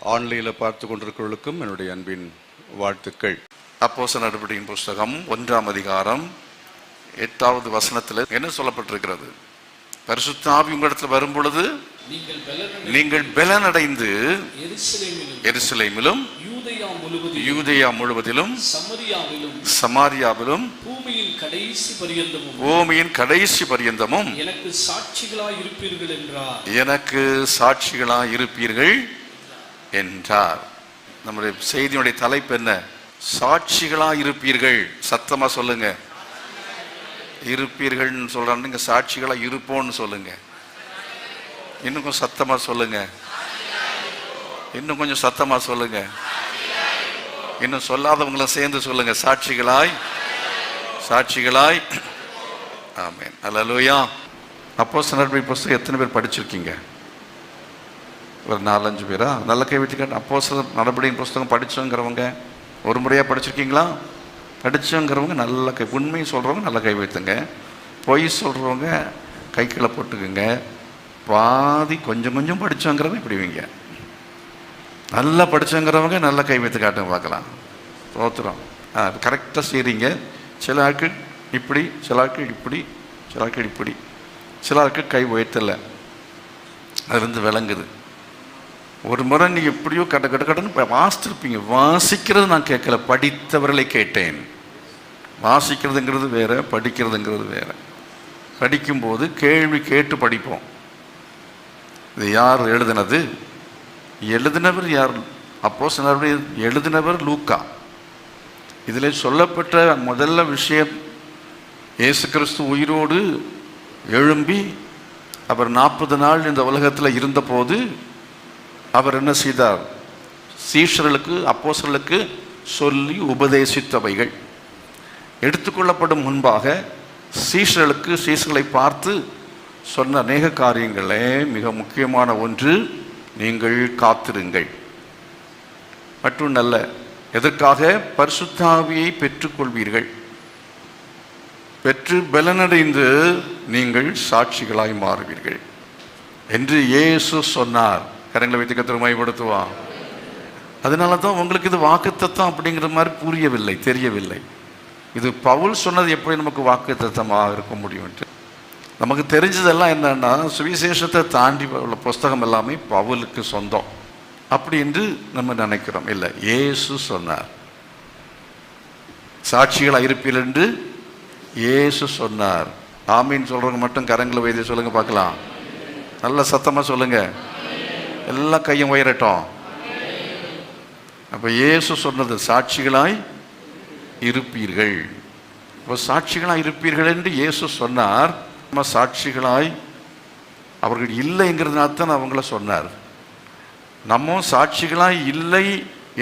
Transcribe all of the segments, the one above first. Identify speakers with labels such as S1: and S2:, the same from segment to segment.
S1: ஆன்லைனில் பார்த்து கொண்டிருக்கிறவர்களுக்கும் என்னுடைய அன்பின் வாழ்த்துக்கள். அப்போஸ்தலர் நடபடியின் புஸ்தகம் 1ஆம் அதிகாரம் 8வது வசனத்தில் என்ன சொல்லப்பட்டிருக்கிறது? பரிசுத்த ஆவி உங்களிடத்தில் வரும் பொழுது நீங்கள் பலனடைந்து எருசலேமிலும் யூதேயா முழுவதிலும் சமாரியாவிலும் பூமியின் கடைசி பரியந்தமும் எனக்கு சாட்சிகளாய் இருப்பீர்கள் என்றார். நம்முடைய செய்தியுடைய தலைப்பு என்ன? சாட்சிகளாய் இருப்பீர்கள். சத்தமா சொல்லுங்க. இருப்பீர்கள் சொல்றாங்க, நீங்க சாட்சிகளா இருப்போம்னு சொல்லுங்க. இன்னும் கொஞ்சம் சத்தமா சொல்லுங்க. இன்னும் கொஞ்சம் சத்தமா சொல்லுங்க. இன்னும் சொல்லாதவங்களும் சேர்ந்து சொல்லுங்க. சாட்சிகளாய் சாட்சிகளாய். ஆமென். அல்லேலூயா. அப்போஸ்தலர் நடபடி புஸ்தகம் எத்தனை பேர் படிச்சிருக்கீங்க? ஒரு 4-5 பேரா? நல்ல கை வைத்துக்க. அப்போஸ்தலர் நடபடியின் புஸ்தகம் படிச்சோங்கிறவங்க ஒரு முறையாக படிச்சிருக்கீங்களா? படிச்சோங்கிறவங்க நல்ல கை, உண்மையை சொல்கிறவங்க நல்ல கை வைத்துங்க. பொய் சொல்கிறவங்க கை கீழே போட்டுக்குங்க. பாதி கொஞ்சம் கொஞ்சம் படித்தோங்கிறவங்க இப்படி வைங்க. நல்லா படித்தோங்கிறவங்க நல்ல கை வைத்து காட்டுங்க பார்க்கலாம். தோத்துறோம். கரெக்டாக செய்கிறீங்க. சில ஆட்கள் இப்படி, சில ஆட்கள் இப்படி, சில ஆட்கள் இப்படி, சில ஆட்கள் கை உயர்த்தலை. அதுலேருந்து விளங்குது. ஒரு முறை நீங்கள் எப்படியோ கட்டன்னு வாசித்திருப்பீங்க. வாசிக்கிறது நான் கேட்கல, படித்தவர்களை கேட்டேன். வாசிக்கிறதுங்கிறது வேற, படிக்கிறதுங்கிறது வேற. படிக்கும்போது கேள்வி கேட்டு படிப்போம். இது யார் எழுதினது? எழுதினவர் யார்? அப்போஸ்தலர் எழுதினவர் லூக்கா. இதில் சொல்லப்பட்ட முதல்ல விஷயம், இயேசு கிறிஸ்து உயிரோடு எழும்பி அவர் 40 நாள் இந்த உலகத்தில் இருந்தபோது அவர் என்ன செய்தார்? சீஷர்களுக்கு, அப்போஸ்தலர்களுக்கு சொல்லி உபதேசித்தவைகள் எடுத்துக்கொள்ளப்படும் முன்பாக சீஷர்களை பார்த்து சொன்ன அநேக காரியங்களே மிக முக்கியமான ஒன்று, நீங்கள் காத்திருங்கள். மற்றும் நல்ல எதற்காக? பரிசுத்த ஆவியை பெற்றுக்கொள்வீர்கள். பெற்று பலனடைந்து நீங்கள் சாட்சிகளாய் மாறுவீர்கள் என்று இயேசு சொன்னார். கரங்களை வைத்து கர்த்தரை மகிமைப்படுத்துவான். அதனால தான் உங்களுக்கு இது வாக்குத்தத்தம் அப்படிங்கிற மாதிரி புரியவில்லை, தெரியவில்லை. இது பவுல் சொன்னது எப்படி நமக்கு வாக்குத்தத்தமாக இருக்க முடியும்? நமக்கு தெரிஞ்சதெல்லாம் என்னன்னா, சுவிசேஷத்தை தாண்டி உள்ள புஸ்தகம் எல்லாமே பவுலுக்கு சொந்தம் அப்படி என்று நம்ம நினைக்கிறோம். இல்லை, இயேசு சொன்னார். சாட்சிகளாக இருப்பீர்கள் என்று இயேசு சொன்னார். ஆமீன் சொல்றவங்க மட்டும் கரங்களை வைத்து சொல்லுங்க பார்க்கலாம். நல்ல சத்தமாக சொல்லுங்க. எல்லா கையும் உயரட்டும். அப்போ இயேசு சொன்னது சாட்சிகளாய் இருப்பீர்கள். இப்போ சாட்சிகளாய் இருப்பீர்கள் என்று இயேசு சொன்னார். நம்ம சாட்சிகளாய் அவர்கள் இல்லைங்கிறதுனால தான் அவங்கள சொன்னார். நம்ம சாட்சிகளாய் இல்லை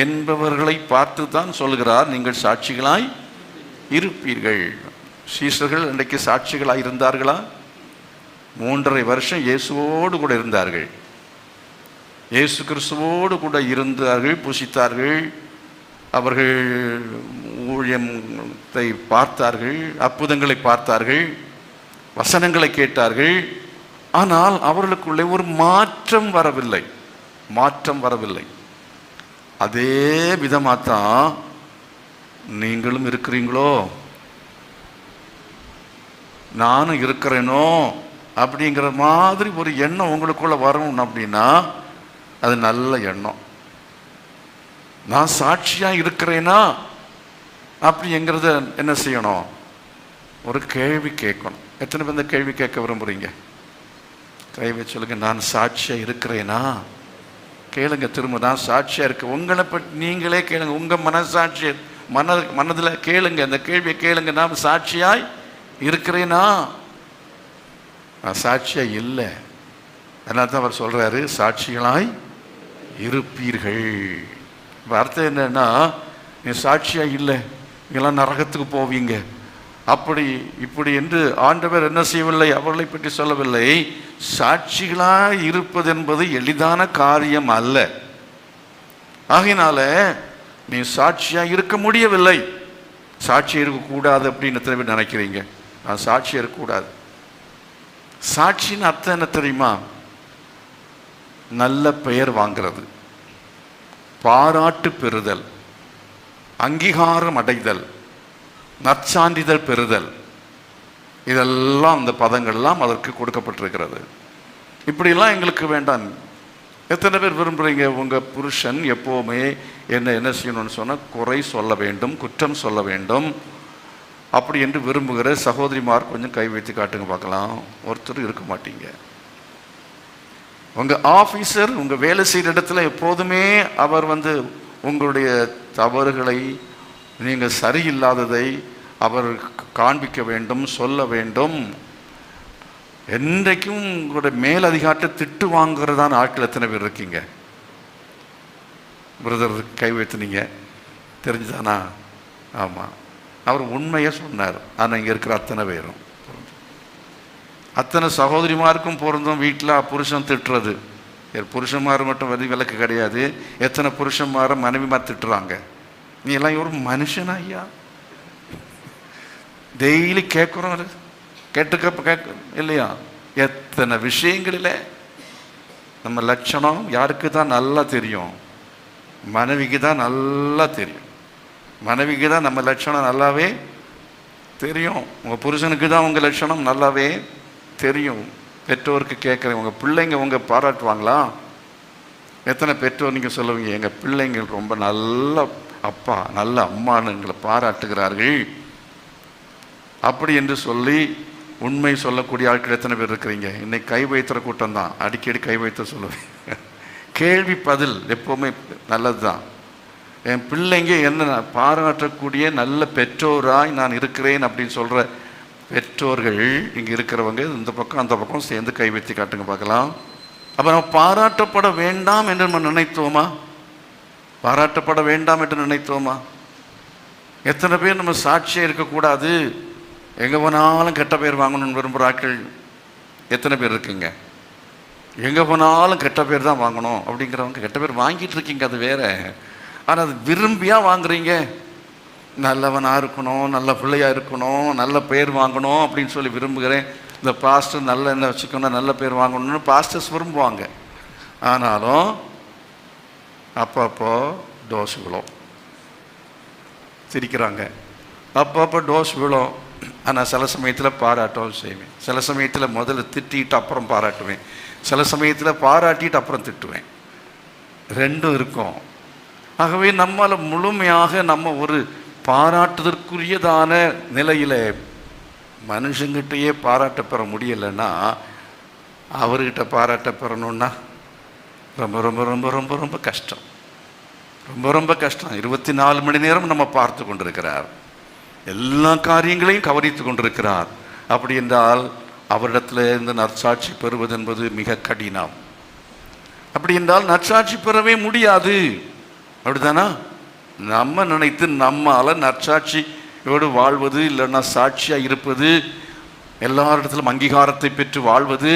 S1: என்பவர்களை பார்த்து தான் சொல்கிறார், நீங்கள் சாட்சிகளாய் இருப்பீர்கள். சீஷர்கள் அன்றைக்கு சாட்சிகளாய் இருந்தார்களா? 3.5 வருஷம் இயேசுவோடு கூட இருந்தார்கள். இயேசு கிறிஸ்துவோடு கூட இருந்தார்கள், புசித்தார்கள், அவர்கள் ஊழியத்தை பார்த்தார்கள், அற்புதங்களை பார்த்தார்கள், வசனங்களை கேட்டார்கள். ஆனால் அவர்களுக்குள்ளே ஒரு மாற்றம் வரவில்லை. அதே விதமாகத்தான் நீங்களும் இருக்கிறீங்களோ, நானும் இருக்கிறேனோ அப்படிங்கிற மாதிரி ஒரு எண்ணம் உங்களுக்குள்ள வரணும். அப்படின்னா அது நல்ல எண்ணம். நான் சாட்சியா இருக்கிறேனா அப்படிங்கிறத என்ன செய்யணும்? ஒரு கேள்வி கேட்கணும். எத்தனை பேர் இந்த கேள்வி கேட்க விரும்புறீங்க? கை வச்சு சொல்லுங்க. நான் சாட்சியா இருக்கிறேனா? கேளுங்க திரும்ப. நான் சாட்சியா இருக்க, உங்களை பற்றி நீங்களே கேளுங்க. உங்க மனசாட்சி மனதில் கேளுங்க, அந்த கேள்வியை கேளுங்க. நான் சாட்சியாய் இருக்கிறேனா? நான் சாட்சியா இல்லை. அதனால தான் அவர் சொல்றாரு, சாட்சிகளாய் இருப்பீர்கள். அர்த்தம் என்னன்னா, நீ சாட்சியா இல்லை, நீங்களாம் நரகத்துக்கு போவீங்க அப்படி இப்படி என்று ஆண்டவர் என்ன செய்யவில்லை, அவர்களை பற்றி சொல்லவில்லை. சாட்சிகளாய் இருப்பது என்பது எளிதான காரியம் அல்ல. ஆகையினால நீ சாட்சியா இருக்க முடியவில்லை. சாட்சியா இருக்கக்கூடாது அப்படின்னு எத்தனை பேர் நினைக்கிறீங்க? நான் சாட்சியா இருக்கக்கூடாது. சாட்சின்னு அர்த்தம் என்ன தெரியுமா? நல்ல பெயர் வாங்கிறது. பாராட்டு பெறுதல், அங்கீகாரம் அடைதல், நற்சான்றிதழ் பெறுதல், இதெல்லாம் அந்த பதங்கள்லாம் அதற்கு கொடுக்கப்பட்டிருக்கிறது. இப்படிலாம் எங்களுக்கு வேண்டாம். எத்தனை பேர் விரும்புகிறீங்க உங்கள் புருஷன் எப்போவுமே என்ன செய்யணும்னு சொன்னால் குறை சொல்ல வேண்டும், குற்றம் சொல்ல வேண்டும் அப்படி என்று விரும்புகிற சகோதரிமார் கொஞ்சம் கை வைத்து காட்டுங்க பார்க்கலாம். ஒருத்தர் இருக்க மாட்டீங்க. உங்கள் ஆஃபீஸர் உங்கள் வேலை செய்கிற இடத்துல எப்போதுமே அவர் உங்களுடைய தவறுகளை, நீங்கள் சரியில்லாததை அவர் காண்பிக்க வேண்டும், சொல்ல வேண்டும். என்றைக்கும் உங்களுடைய மேலதிகாரத்தை திட்டு வாங்குறதான ஆட்கள் எத்தனை பேர் இருக்கீங்க? பிரதர் கை வைத்துனீங்க, தெரிஞ்சுதானா? ஆமாம், அவர் உண்மையை சொன்னார். ஆனால் இங்கே இருக்கிற அத்தனை பேரும், அத்தனை சகோதரிமாருக்கும் பொருந்தும். வீட்டில் புருஷன் திட்டுறது, புருஷன்மார் மட்டும் விலக்கு கிடையாது. எத்தனை புருஷன்மாரை மனைவிமார் திட்டுறாங்க. நீ எல்லாம் ஒரு மனுஷனா ஐயா? டெய்லி கேட்குறோம், கேட்க இல்லையா? எத்தனை விஷயங்களில் நம்ம லட்சணம் யாருக்கு தான் நல்லா தெரியும்? மனைவிக்கு தான் நல்லா தெரியும். மனைவிக்கு தான் நம்ம லட்சணம் நல்லாவே தெரியும். உங்கள் புருஷனுக்கு தான் உங்கள் லட்சணம் நல்லாவே தெரியும். பெற்றோருக்கு கேட்குறேன், உங்கள் பிள்ளைங்க உங்கள் பாராட்டுவாங்களா? எத்தனை பெற்றோர் நீங்கள் சொல்லுவீங்க, எங்கள் பிள்ளைங்க ரொம்ப நல்ல அப்பா நல்ல அம்மான்னு எங்களை பாராட்டுகிறார்கள் அப்படி என்று சொல்லி உண்மை சொல்லக்கூடிய ஆட்கள் எத்தனை பேர் இருக்கிறீங்க? இன்னைக்கு கை வைத்துற கூட்டம் தான். அடிக்கடி கை வைத்த சொல்லுவேன். கேள்வி பதில் எப்போவுமே நல்லது தான். என் பிள்ளைங்க என்ன பாராட்டக்கூடிய நல்ல பெற்றோராய் நான் இருக்கிறேன் அப்படின்னு சொல்கிற பெற்றோர்கள் இங்கே இருக்கிறவங்க இந்த பக்கம் அந்த பக்கம் சேர்ந்து கை வைத்து காட்டுங்க பார்க்கலாம். அப்போ நம்ம பாராட்டப்பட வேண்டாம் என்று நம்ம நினைத்தோமா? பாராட்டப்பட வேண்டாம் என்று நினைத்தோமா? எத்தனை பேர் நம்ம சாட்சியாக இருக்கக்கூடாது, எங்கே போனாலும் கெட்ட பேர் வாங்கணும்னு விரும்புகிற ஆட்கள் எத்தனை பேர் இருக்குங்க? எங்கே போனாலும் கெட்ட பேர் தான் வாங்கணும் அப்படிங்கிறவங்க கெட்ட பேர் வாங்கிட்டு இருக்கீங்க, அது வேற. ஆனால் அது விரும்பியாக வாங்குறீங்க. நல்லவனாக இருக்கணும், நல்ல பிள்ளையாக இருக்கணும், நல்ல பேர் வாங்கணும் அப்படின்னு சொல்லி விரும்புகிறேன். இந்த பாஸ்டர் நல்ல என்ன வச்சுக்கணும், நல்ல பேர் வாங்கணும்னு பாஸ்டர்ஸ் விரும்புவாங்க. ஆனாலும் அப்பப்போ டோஸ் விழும். சிரிக்கிறாங்க. அப்பப்போ டோஸ் விழும். ஆனால் சில சமயத்தில் பாராட்டவும் செய்வேன். சில சமயத்தில் முதல்ல திட்டிட்டு அப்புறம் பாராட்டுவேன். சில சமயத்தில் பாராட்டிட்டு அப்புறம் திட்டுவேன். ரெண்டும் இருக்கும். ஆகவே நம்மால் முழுமையாக நம்ம ஒரு பாராட்டுதற்குரியதான நிலையில் மனுஷங்கிட்டையே பாராட்ட பெற முடியலைன்னா அவர்கிட்ட பாராட்ட பெறணுன்னா ரொம்ப ரொம்ப ரொம்ப ரொம்ப ரொம்ப கஷ்டம். ரொம்ப ரொம்ப கஷ்டம். 24 மணி நேரம் நம்ம பார்த்து கொண்டிருக்கிறார், எல்லா காரியங்களையும் கவனித்து கொண்டிருக்கிறார். அப்படி என்றால் அவரிடத்தில் இருந்து நற்சாட்சி பெறுவது என்பது மிக கடினம். அப்படி என்றால் நற்சாட்சி பெறவே முடியாது. அப்படித்தானா? நம்ம நினைத்து நம்மால் நற்சாட்சியோடு வாழ்வது, இல்லைன்னா சாட்சியாக இருப்பது, எல்லாரிடத்திலும் அங்கீகாரத்தை பெற்று வாழ்வது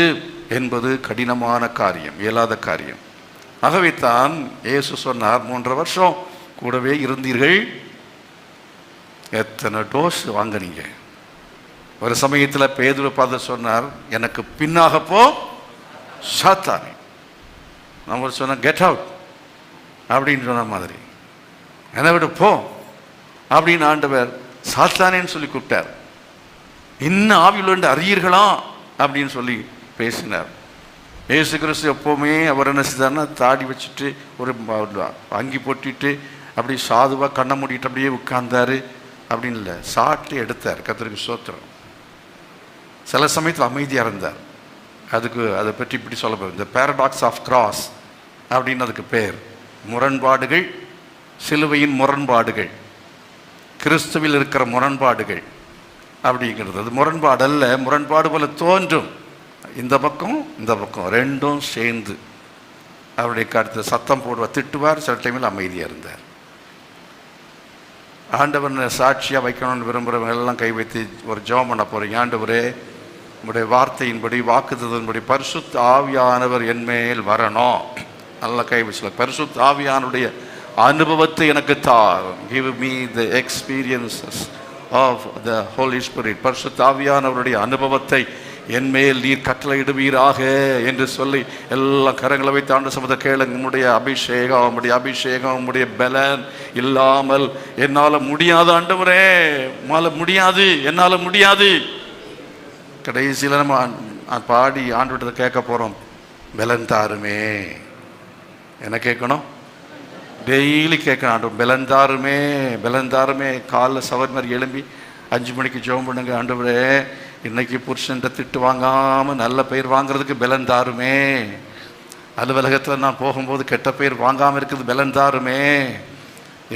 S1: என்பது கடினமான காரியம், இயலாத காரியம். ஆகவே தான் இயேசு சொன்னார், 3 வருஷம் கூடவே இருந்தீர்கள், எத்தனை டோஸ் வாங்கினீங்க? ஒரு சமயத்தில் பேதுரு பார்த்து சொன்னார், எனக்கு பின்னாக போ சாத்தானே. நம்ம சொன்ன கெட் அவுட் அப்படின்னு சொன்ன மாதிரி, என்னை விட போ அப்படின்னு ஆண்டவர் சாத்தானேன்னு சொல்லி கூப்பிட்டார். இன்னும் ஆவியில் அறியீர்களா அப்படின்னு சொல்லி பேசினார். இயேசு கிறிஸ்து எப்போவுமே அவர் என்ன செய்தார்னா, தாடி வச்சுட்டு ஒரு அங்கி போட்டிட்டு அப்படி சாதுவாக கண்ணை மூடிட்டு அப்படியே உட்கார்ந்தார் அப்படின்னு இல்லை, சாட்டி எடுத்தார். கர்த்தருக்கு ஸ்தோத்திரம். சில சமயத்தில் அமைதியாக இருந்தார். அதை பற்றி இப்படி சொல்ல போகிறேன், இந்த பேரடாக்ஸ் ஆஃப் கிராஸ் அப்படின்னு அதுக்கு பேர். முரண்பாடுகள், சிலுவையின் முரண்பாடுகள், கிறிஸ்துவில் இருக்கிற முரண்பாடுகள் அப்படிங்கிறது. அது முரண்பாடு அல்ல, முரண்பாடு போல தோன்றும். இந்த பக்கம் இந்த பக்கம் ரெண்டும் சேர்ந்து அவருடைய கருத்து சத்தம் போடுவார், திட்டுவார், சில டைமில் அமைதியாக இருந்தார். ஆண்டவர் சாட்சியாக வைக்கணும்னு விரும்புகிறவங்க எல்லாம் கை வைத்து ஒரு ஜெபம் பண்ண போகிறீங்க. ஆண்டவரே, உங்களுடைய வார்த்தையின்படி, வாக்குத்தத்தின்படி பரிசுத்த ஆவியானவர் என்மேல் வரணும். நல்ல கை வச்சல. பரிசுத்த ஆவியானுடைய அனுபவத்தை எனக்கு தார். Give me the experiences of the holy spirit. பரிசுத்த ஆவியானவருடைய அனுபவத்தை என் மேல் நீர் கட்டளையிடுவீராக என்று சொல்லி எல்லா கரங்களை வைத்து ஆண்டு சமத கேளுங்க. உம்முடைய அபிஷேகம், உம்முடைய அபிஷேகம், உம்முடைய பலன் இல்லாமல் என்னால் முடியாது ஆண்டவரே, முடியாது, என்னால் முடியாது. கடைசியில் நம்ம பாடி ஆண்டு கேட்க போகிறோம், பலன் தாருமே. என்ன கேட்கணும்? டெய்லி கேட்கணும், ஆண்டவர் பலன் தாருமே, பலன் தாருமே. காலைல சவர் மாதிரி எழும்பி 5 மணிக்கு ஜெபம் பண்ணுங்க, ஆண்டவரே இன்னைக்கு புருஷன்கிட்ட திட்டு வாங்காமல் நல்ல பெயர் வாங்கிறதுக்கு பலன் தாருமே. அலுவலகத்தில் நான் போகும்போது கெட்ட பெயர் வாங்காமல் இருக்குது, பலன் தாருமே.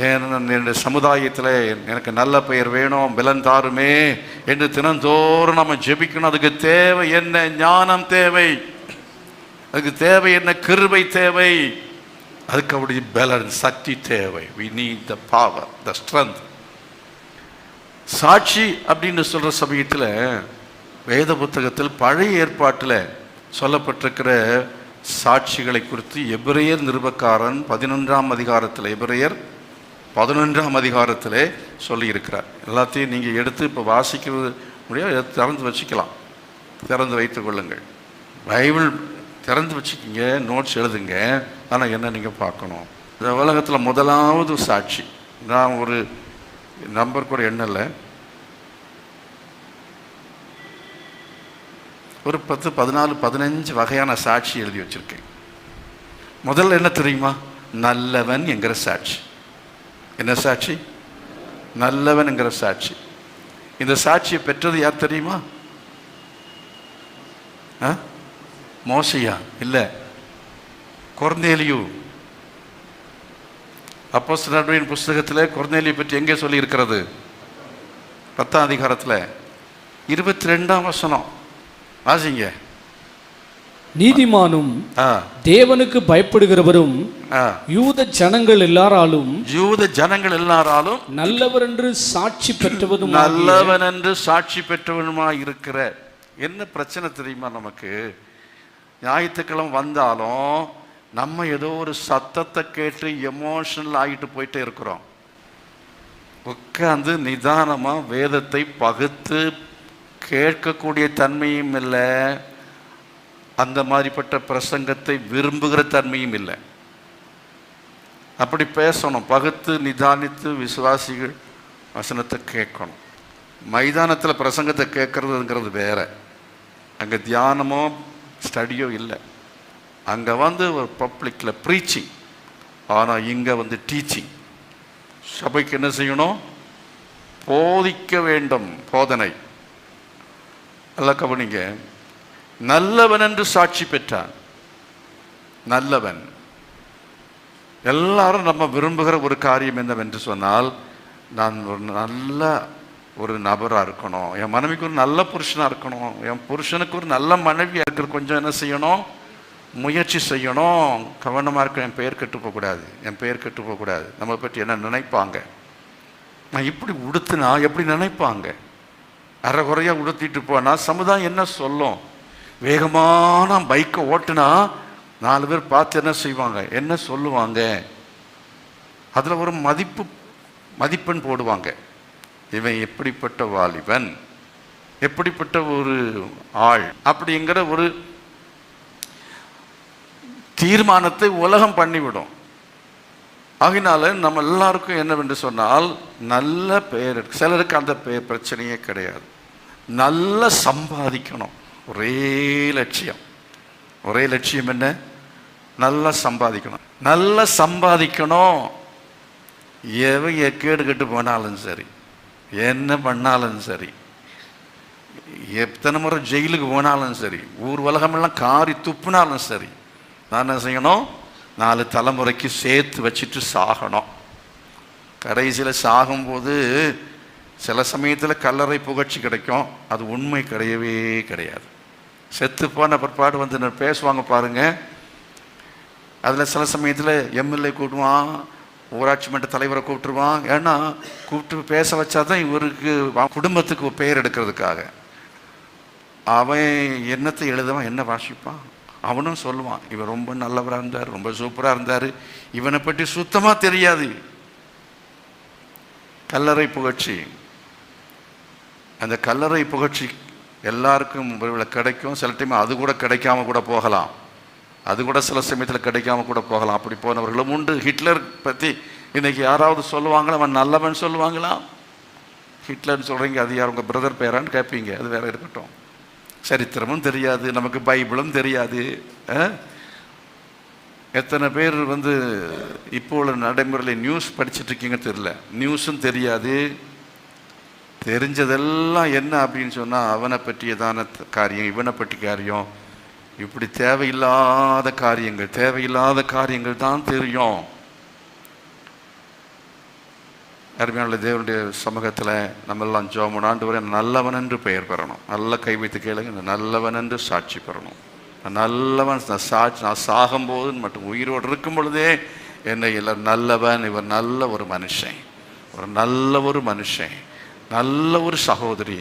S1: என்னுடைய சமுதாயத்தில் எனக்கு நல்ல பெயர் வேணும், பலன் தாருமே என்று தினந்தோறும் நம்ம ஜெபிக்கணும். அதுக்கு தேவை என்ன? ஞானம் தேவை. அதுக்கு தேவை என்ன? கிருபை தேவை. அதுக்கு அவருடைய பலன், சக்தி தேவை. we need the power, the strength. சாட்சி அப்படின்னு சொல்கிற சமயத்தில் வேத புத்தகத்தில் பழைய ஏற்பாட்டில் சொல்லப்பட்டிருக்கிற சாட்சிகளை குறித்து எபிரேயர் நிருபக்காரன் 11ஆம் அதிகாரத்தில், எபிரேயர் 11ஆம் அதிகாரத்தில் சொல்லியிருக்கிறார். எல்லாத்தையும் நீங்கள் எடுத்து இப்போ வாசிக்கிறது முடியாது, திறந்து வச்சுக்கலாம், திறந்து வைத்துக் கொள்ளுங்கள். பைபிள் திறந்து வச்சுக்கிங்க, நோட்ஸ் எழுதுங்க. ஆனால் என்ன நீங்கள் பார்க்கணும், இந்த உலகத்தில் முதலாவது சாட்சி, நான் ஒரு நம்பர் கூட எண்ணலை, ஒரு 10, 14, 15 வகையான சாட்சி எழுதி வச்சுருக்கேன். முதல்ல என்ன தெரியுமா? நல்லவன் என்கிற சாட்சி. என்ன சாட்சி? நல்லவன் என்கிற சாட்சி. இந்த சாட்சியை பெற்றது யார் தெரியுமா? மோசையா? இல்லை, கொர்நேலியு. அப்போஸ்தலர்களின் புஸ்தகத்தில் கொர்நேலியை பற்றி எங்கே சொல்லி இருக்கிறது? 10ஆம் அதிகாரத்தில் 22ஆம் வசனம் வாசிங்க.
S2: நீதிமானும் தேவனுக்கு பயப்படுகிறவரும் யூத ஜனங்கள் எல்லாராலும் நல்லவர் என்று சாட்சி பெற்றவரும்,
S1: நல்லவன் என்று சாட்சி பெற்றவனுமா இருக்கிற. என்ன பிரச்சனை தெரியுமா? நமக்கு ஞாயிற்றுக்கிழமை வந்தாலும் நம்ம ஏதோ ஒரு சத்தத்தை கேட்டு எமோஷனல் ஆகிட்டு போயிட்டே இருக்கிறோம். உட்கார்ந்து நிதானமாக வேதத்தை பகுத்து கேட்கக்கூடிய தன்மையும் இல்லை, அந்த மாதிரிப்பட்ட பிரசங்கத்தை விரும்புகிற தன்மையும் இல்லை. அப்படி பேசணும், பகுத்து நிதானித்து விசுவாசிகள் வசனத்தை கேட்கணும். மைதானத்தில் பிரசங்கத்தை கேட்கறதுங்கிறது வேற. அங்கே தியானமோ ஸ்டடியோ இல்லை, அங்கே ஒரு பப்ளிக்கில் ப்ரீச்சிங். ஆனால் இங்கே டீச்சிங். சபைக்கு என்ன செய்யணும்? போதிக்க வேண்டும், போதனை. எல்லாம் கவனிங்க. நல்லவன் என்று சாட்சி பெற்றான். நல்லவன். எல்லாரும் நம்ம விரும்புகிற ஒரு காரியம் என்னவென்று சொன்னால், நான் ஒரு நல்ல ஒரு நபராக இருக்கணும், என் மனைவிக்கு ஒரு நல்ல புருஷனாக இருக்கணும், என் புருஷனுக்கு ஒரு நல்ல மனைவியாக இருக்கிற. கொஞ்சம் என்ன செய்யணும்? முயற்சி செய்யணும். கவனமாக இருக்க. என் பெயர் கெட்டு போகக்கூடாது, என் பெயர் கெட்டு போகக்கூடாது. நம்ம பற்றி என்ன நினைப்பாங்க? நான் இப்படி உடுத்துனா எப்படி நினைப்பாங்க? அரைகுறையாக உடுத்திட்டு போனால் சமுதாயம் என்ன சொல்லும்? வேகமான பைக்கை ஓட்டுனா 4 பேர் பார்த்து என்ன செய்வாங்க? என்ன சொல்லுவாங்க? அதில் ஒரு மதிப்பெண் போடுவாங்க. இவன் எப்படிப்பட்ட வாலிபன், எப்படிப்பட்ட ஒரு ஆள் அப்படிங்கிற ஒரு தீர்மானத்தை உலகம் பண்ணிவிடும். ஆகினால நம்ம எல்லாருக்கும் என்னவென்று சொன்னால், நல்ல பெயர். சிலருக்கு அந்த பெயர் பிரச்சனையே கிடையாது. நல்ல சம்பாதிக்கணும், ஒரே லட்சியம். ஒரே லட்சியம் என்ன? நல்லா சம்பாதிக்கணும். நல்லா சம்பாதிக்கணும். எவன் கேடு கெட்டு போனாலும் சரி, என்ன பண்ணாலும் சரி, எத்தனை முறை ஜெயிலுக்கு போனாலும் சரி, ஊர் உலகமெல்லாம் காரி துப்புனாலும் சரி, நான் என்ன செய்யணும்? 4 தலைமுறைக்கு சேர்த்து வச்சுட்டு சாகணும். கடைசியில் சாகும்போது சில சமயத்தில் கல்லறை புகழ்ச்சி கிடைக்கும், அது உண்மை கிடையவே கிடையாது. செத்து போன பிற்பாடு பேசுவாங்க பாருங்க. அதில் சில சமயத்தில் எம்எல்ஏ கூப்பிடுவான், ஊராட்சி மன்ற தலைவரை கூப்பிட்டுருவான். ஏன்னா கூப்பிட்டு பேச வச்சாதான் இவருக்கு குடும்பத்துக்கு பெயர் எடுக்கிறதுக்காக. அவன் என்னத்தை எழுதுவான், என்ன வாசிப்பான், அவனும் சொல்லுவான், இவன் ரொம்ப நல்லவராக இருந்தார், ரொம்ப சூப்பராக இருந்தார், இவனை பற்றி சுத்தமாக தெரியாது. கல்லறை புகழ்ச்சி. அந்த கல்லறை புகழ்ச்சி எல்லாருக்கும் ஒருவேளை கிடைக்கும், சில டைம் அது கூட கிடைக்காம கூட போகலாம், அது கூட சில சமயத்தில் கிடைக்காம கூட போகலாம். அப்படி போனவர்களும் உண்டு. ஹிட்லர் பற்றி இன்னைக்கு யாராவது சொல்லுவாங்களா? அவன் நல்லவன் சொல்லுவாங்களா? ஹிட்லர்னு சொல்கிறீங்க, அது யார் உங்கள் பிரதர் பேரான்னு கேட்பீங்க, அது வேற இருக்கட்டும். சரித்திரமும் தெரியாது, நமக்கு பைபிளும் தெரியாது. எத்தனை பேர் இப்போ உள்ள நடைமுறையில் நியூஸ் படிச்சுட்டு இருக்கீங்க தெரியல, நியூஸும் தெரியாது. தெரிஞ்சதெல்லாம் என்ன அப்படின்னு சொன்னால் அவனை பற்றியதான காரியம், இவனை பற்றி காரியம், இப்படி தேவையில்லாத காரியங்கள் தான் தெரியும். அருமையான தேவனுடைய சமூகத்தில் நம்ம எல்லாம் ஜெபம் ஆண்டவரே நல்லவன் என்று பெயர் பெறணும். நல்ல கை வைத்து கேளுங்க, நல்லவன் என்று சாட்சி பெறணும். நல்லவன் சாட்சி, நான் சாகும்போது மட்டும் உயிரோடு இருக்கும் பொழுதே என்னை எல்லாம் நல்லவன், இவர் நல்ல ஒரு மனுஷன், நல்ல ஒரு சகோதரி,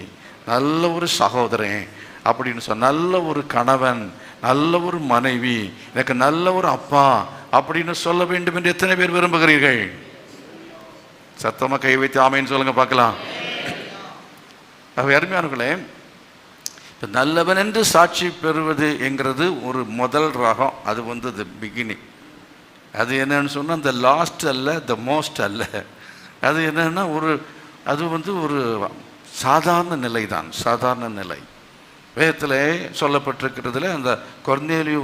S1: நல்ல ஒரு சகோதரன் அப்படின்னு சொன்ன, நல்ல ஒரு கணவன், நல்ல ஒரு மனைவி, எனக்கு நல்ல ஒரு அப்பா அப்படின்னு சொல்ல வேண்டும் என்று எத்தனை பேர் விரும்புகிறீர்கள்? சத்தமாக கை வைத்து ஆமைன்னு சொல்லுங்க பார்க்கலாம். அருமையானவர்களே, இப்போ நல்லவன் என்று சாட்சி பெறுவது என்கிறது ஒரு முதல் ரகம். அது த பிகினிங். அது என்னன்னு சொன்னால் த லாஸ்ட் அல்ல, த மோஸ்ட் அல்ல. அது என்னன்னா அது ஒரு சாதாரண நிலை தான், சாதாரண நிலை. வேதத்தில் சொல்லப்பட்டிருக்கிறதுல அந்த கொர்நேலியு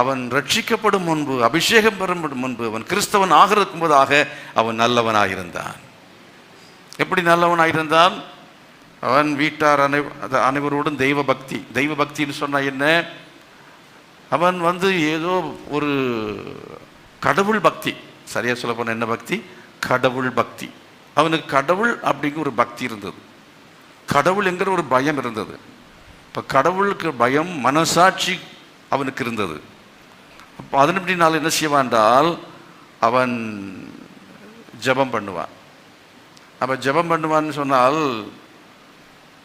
S1: அவன் ரட்சிக்கப்படும் முன்பு, அபிஷேகம் பெறும் முன்பு, அவன் கிறிஸ்தவன் ஆகிறதுக்கு முன்பதாக அவன் நல்லவனாயிருந்தான். எப்படி நல்லவனாயிருந்தான்? அவன் வீட்டார் அனைவரோடும் தெய்வ பக்தின்னு சொன்னால் என்ன? அவன் ஏதோ ஒரு கடவுள் பக்தி, சரியா சொல்ல போன என்ன பக்தி? கடவுள் பக்தி. அவனுக்கு கடவுள் அப்படிங்கிற ஒரு பக்தி இருந்தது, கடவுள் என்கிற ஒரு பயம் இருந்தது. இப்போ கடவுளுக்கு பயம், மனசாட்சி அவனுக்கு இருந்தது. அப்போ அதன்படினால என்ன செய்வான் என்றால் அவன் ஜெபம் பண்ணுவான். அப்போ ஜெபம் பண்ணுவான்னு சொன்னால்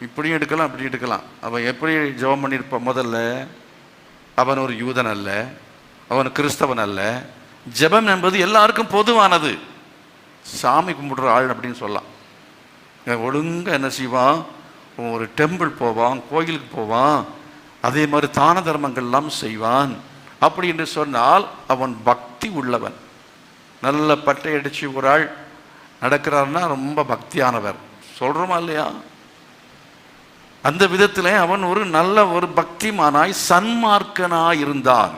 S1: இப்படியும் எடுக்கலாம், அப்படி எடுக்கலாம். அவன் எப்படி ஜெபம் பண்ணியிருப்பான்? முதல்ல அவன் ஒரு யூதன் அல்ல, அவன் கிறிஸ்தவன் அல்ல. ஜெபம் என்பது எல்லாருக்கும் பொதுவானது. சாமி கும்பிடுற ஆள் அப்படின்னு சொல்லலாம். ஒழுங்காக என்ன செய்வான்? ஒரு டெம்பிள் போவான், கோயிலுக்கு போவான், அதே மாதிரி தான தர்மங்கள்லாம் செய்வான். அப்படி என்று சொன்னால் அவன் பக்தி உள்ளவன். நல்ல பட்டை அடித்து ஒரு ஆள் நடக்கிறார்னா ரொம்ப பக்தியானவர் சொல்கிறோமா இல்லையா? அந்த விதத்தில் அவன் ஒரு நல்ல ஒரு பக்திமானாய் சன்மார்க்கனாய் இருந்தான்.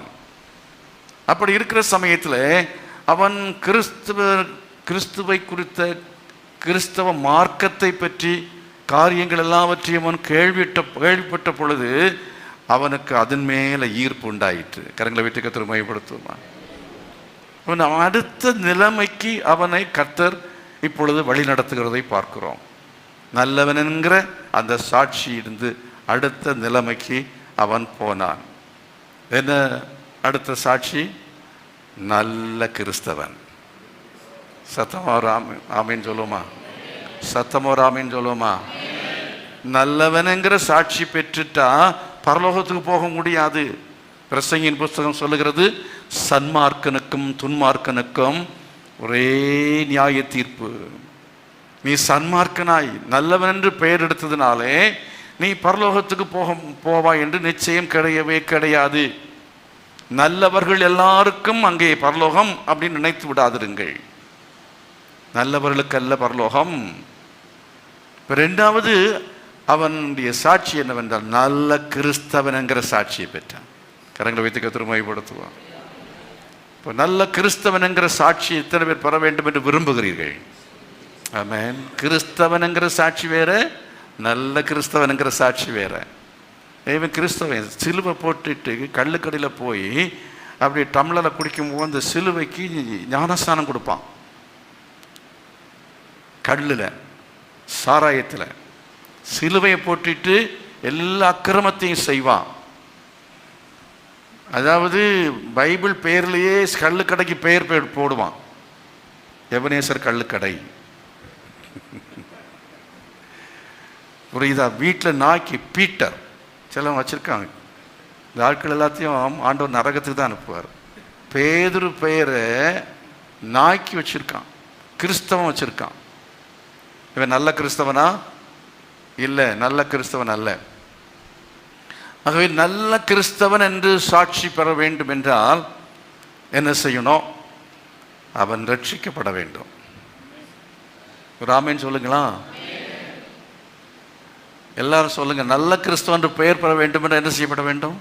S1: அப்படி இருக்கிற சமயத்தில் அவன் கிறிஸ்துவை குறித்த கிறிஸ்தவ மார்க்கத்தை பற்றி காரியங்கள் எல்லாவற்றையும் அவன் கேள்விப்பட்ட பொழுது அவனுக்கு அதன் மேலே ஈர்ப்பு உண்டாயிற்று. கரங்களை விட்டு கர்த்தர் மையப்படுத்துவான். அவன் அடுத்த நிலைமைக்கு அவனை கர்த்தர் இப்பொழுது வழி நடத்துகிறதை பார்க்கிறோம். நல்லவன் என்கிற அந்த சாட்சி இருந்து அடுத்த நிலைமைக்கு அவன் போனான். என்ன அடுத்த சாட்சி? நல்ல கிறிஸ்தவன். சத்தமோ ஆமீன் சொல்லுமா? சத்தமோ ஆமீன் சொல்லுமா? நல்லவன் என்கிற சாட்சி பெற்றுட்டா பரலோகத்துக்கு போக முடியாது. பிரசங்கியின் புஸ்தகம் சொல்லுகிறது, சன்மார்க்கனுக்கும் துன்மார்க்கனுக்கும் ஒரே நியாய தீர்ப்பு. நீ சன்மார்க்கனாய் நல்லவன் என்று பெயர் எடுத்ததுனாலே நீ பரலோகத்துக்கு போவாய் என்று நிச்சயம் கிடையாது. நல்லவர்கள் எல்லாருக்கும் அங்கே பரலோகம் அப்படின்னு நினைத்து விடாதிருங்கள். நல்லவர்களுக்கு அல்ல பரலோகம். இரண்டாவது அவனுடைய சாட்சி என்னவென்றால் நல்ல கிறிஸ்தவன் என்கிற சாட்சியை பெற்றான். கரங்களை வைத்து கர்த்தர் மையப்படுத்துவான். இப்போ நல்ல கிறிஸ்தவன் என்கிற சாட்சி எத்தனை பேர் பெற வேண்டும் என்று விரும்புகிறீர்கள்? ஆமென். கிறிஸ்தவன் என்கிற சாட்சி வேற, நல்ல கிறிஸ்தவன் என்கிற சாட்சி வேற. இவன் கிறிஸ்தவன் சிலுவை போட்டுட்டு கல்லுக்கடியில் போய் அப்படி டம்ளரை குடிக்கும்போது அந்த சிலுவைக்கு ஞானஸ்தானம் கொடுப்பான். கல்லில் சாராயத்தில் சிலுவையை போட்டுட்டு எல்லா அக்கிரமத்தையும் செய்வான். அதாவது பைபிள் பெயர்லேயே கல்லுக்கடைக்கு பெயர் போடுவான். எபனேசர் கல்லுக்கடை. புரியுதா? வீட்டில் நாய்க்கு பீட்டர் சிலவங்க வச்சுருக்காங்க. இந்த ஆட்கள் எல்லாத்தையும் ஆண்டவர் நரகத்துக்கு தான் அனுப்புவார். பேதுரு பெயரை நாய்க்கு வச்சுருக்கான், கிறிஸ்தவன் வச்சுருக்கான். இவன் நல்ல கிறிஸ்தவனா? இல்லை, நல்ல கிறிஸ்தவன் அல்ல. ஆகவே நல்ல கிறிஸ்தவன் என்று சாட்சி பெற வேண்டும் என்றால் என்ன செய்யணும்? அவன் ரட்சிக்கப்பட வேண்டும். ராமேன் சொல்லுங்களா? எல்லாரும் சொல்லுங்க. நல்ல கிறிஸ்தவன் என்று பெயர் பெற வேண்டும் என்று என்ன செய்யப்பட வேண்டும்?